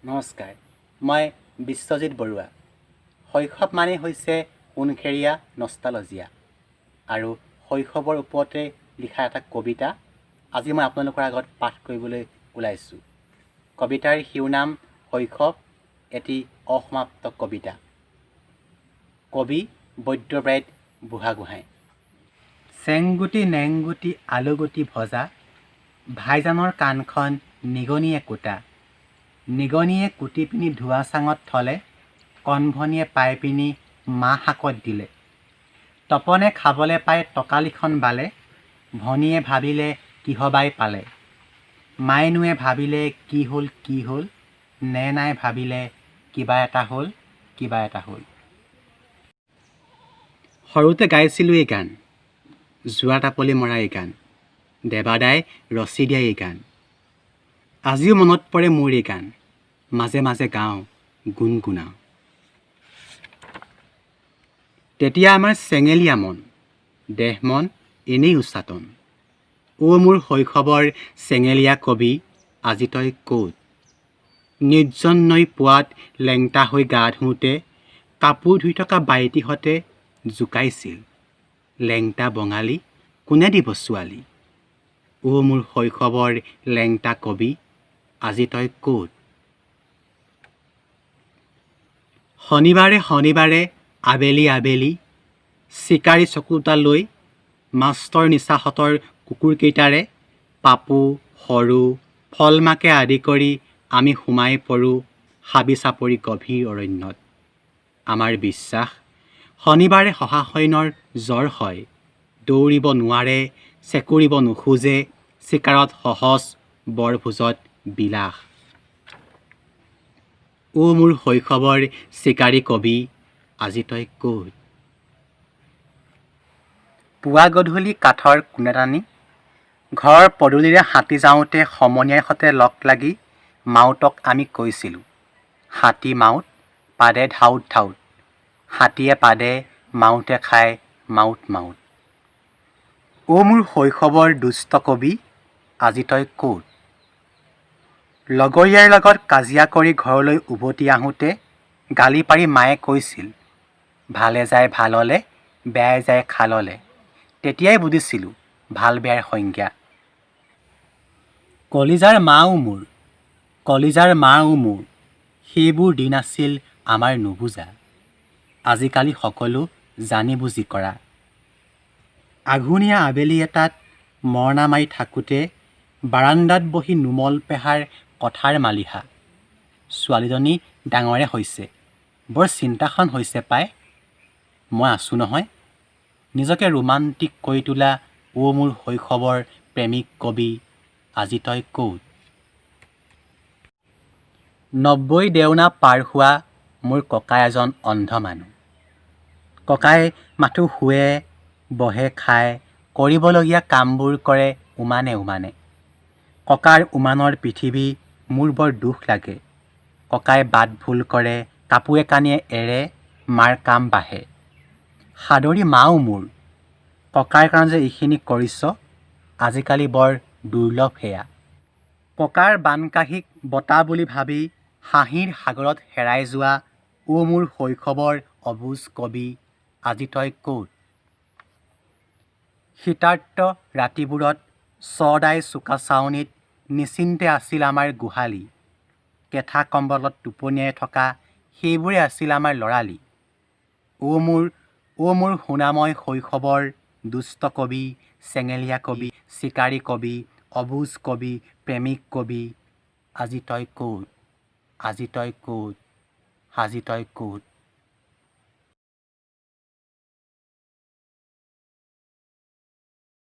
নমস্কাৰ, মই বিশ্বজিৎ বৰুৱা। শৈশৱ মানে হৈছে সোণখেৰীয়া নষ্টালজিয়া আৰু শৈশৱৰ ওপৰতে লিখা এটা কবিতা আজি মই আপোনালোকৰ আগত পাঠ কৰিবলৈ ওলাইছোঁ। কবিতাৰ শিৰোনাম শৈশৱ, এটি অসমাপ্ত কবিতা। কবি বৈদ্যব্ৰাইট বুঢ়াগোহাঁই। চেংগুটি নেংগুটি আলুগুটি ভজা, ভাইজানৰ কাণখন নিগনিয়ে কুটা। নিগনিয়ে কুটি পিনি ধোৱা চাঙত থলে, কণভনীয়ে পাই পিনি মাহ শাকত দিলে। তপনে খাবলৈ পাই টকালিখন বালে, ভনীয়ে ভাবিলে কিহবাই পালে। মাইনুৱে ভাবিলে কি হ'ল, নেনাই ভাবিলে কিবা এটা হ'ল। সৰুতে গাইছিলোঁ এই গান, যোৱা টাপলি মৰা এই গান, দেৱাদাই ৰচি দিয়া এই গান। আজিও মনত পৰে মোৰ এই গান, মাজে মাজে গাওঁ, গুণগুণাওঁ। তেতিয়া আমাৰ চেঙেলীয়া মন, দেহ মন এনেই উচাটন। মোৰ শৈশৱৰ চেঙেলীয়া কবি, আজি তই ক'ত? নিৰ্জন নৈ পোৱাত লেংটা হৈ গা ধুওঁতে, কাপোৰ ধুই থকা বাইটিহঁতে জোকাইছিল, লেংটা বঙালী কোনে দিব ছোৱালী? মোৰ শৈশৱৰ লেংটা কবি, আজি তই ক'ত? শনিবাৰে আবেলি আবেলি, চিকাৰী চকুটা লৈ মাষ্টৰ নিচাহঁতৰ কুকুৰকেইটাৰে পাপু, সৰু, ফলমাকে আদি কৰি আমি সোমাই পৰোঁ হাবি চাপৰি গভীৰ অৰণ্যত। আমাৰ বিশ্বাস, শনিবাৰে শহাশৈনৰ জ্বৰ হয়, দৌৰিব নোৱাৰে, চেকুৰিব নোখোজে, চিকাৰত সহজ, বৰভোজত বিলাস। মোৰ শৈশৱৰ চিকাৰী কবি, আজি তই ক'ত? পুৱা গধূলি কাঠৰ কোণে টানি, ঘৰৰ পদূলিৰে হাতী যাওঁতে সমনীয়াৰ সৈতে লগ লাগি মাউতক আমি কৈছিলোঁ, হাতী মাউত পাদে ধাউত ধাউত, হাতীয়ে পাদে মাউতে খায় মাউত মাউত। মোৰ শৈশৱৰ দুষ্ট কবি, আজি তই ক'ত? লগৰীয়াৰ লগত কাজিয়া কৰি ঘৰলৈ উভতি আহোঁতে গালি পাৰি মায়ে কৈছিল, ভালে যায় ভাললে, বেয়াই যায় খাললে। তেতিয়াই বুজিছিলোঁ ভাল বেয়াৰ সংজ্ঞা। কলিজাৰ মাও মোৰ, সেইবোৰ দিন আছিল আমাৰ নুবুজা, আজিকালি সকলো জানি বুজি কৰা। আঘোণীয়া আবেলি এটাত মৰণা মাৰি থাকোঁতে বাৰান্দাত বহি নুমল পেহাৰ কথাৰ মালিহা। ছোৱালীজনী ডাঙৰে হৈছে, বৰ চিন্তাখন হৈছে পাই। মই আছোঁ নহয়। নিজকে ৰোমান্টিক কৰি তোলা মোৰ শৈশৱৰ প্ৰেমিক কবি, আজি তই ক'ত? 90 দেওনা পাৰ হোৱা মোৰ ককা এজন অন্ধ মানুহ। ককাই মাথো শুৱে, বহে, খায়, কৰিবলগীয়া কামবোৰ কৰে উমানে উমানে। ককাৰ উমানৰ পৃথিৱী মোৰ বৰ দুখ লাগে। ককাই বাট ভুল কৰে, কাপোৰে কানিয়ে এৰে, মাৰ কাম বাঢ়ে। সাদৰী মাও মোৰ, ককাৰ কাৰণে যে এইখিনি কৰিছ, আজিকালি বৰ দুৰ্লভ সেয়া। ককাৰ বানকাঢ়িক বঁটা বুলি ভাবি হাঁহিৰ সাগৰত হেৰাই যোৱা মোৰ শৈশৱৰ অবুজ কবি, আজি তই ক'ত? শীতাৰ্ত ৰাতিবোৰত চদাই চোকা চাৱনিত নিশ্চিন্তে আছিল আমাৰ গোহালি। কেঁথা কম্বলত টোপনিয়াই থকা সেইবোৰে আছিল আমাৰ লৰালি। মোৰ সোণাময় শৈশৱৰ দুষ্ট কবি, চেঙেলীয়া কবি, চিকাৰী কবি, অবুজ কবি, প্ৰেমিক কবি, আজি তই ক'ত? আজি তই ক'ত? আজি তই ক'ত?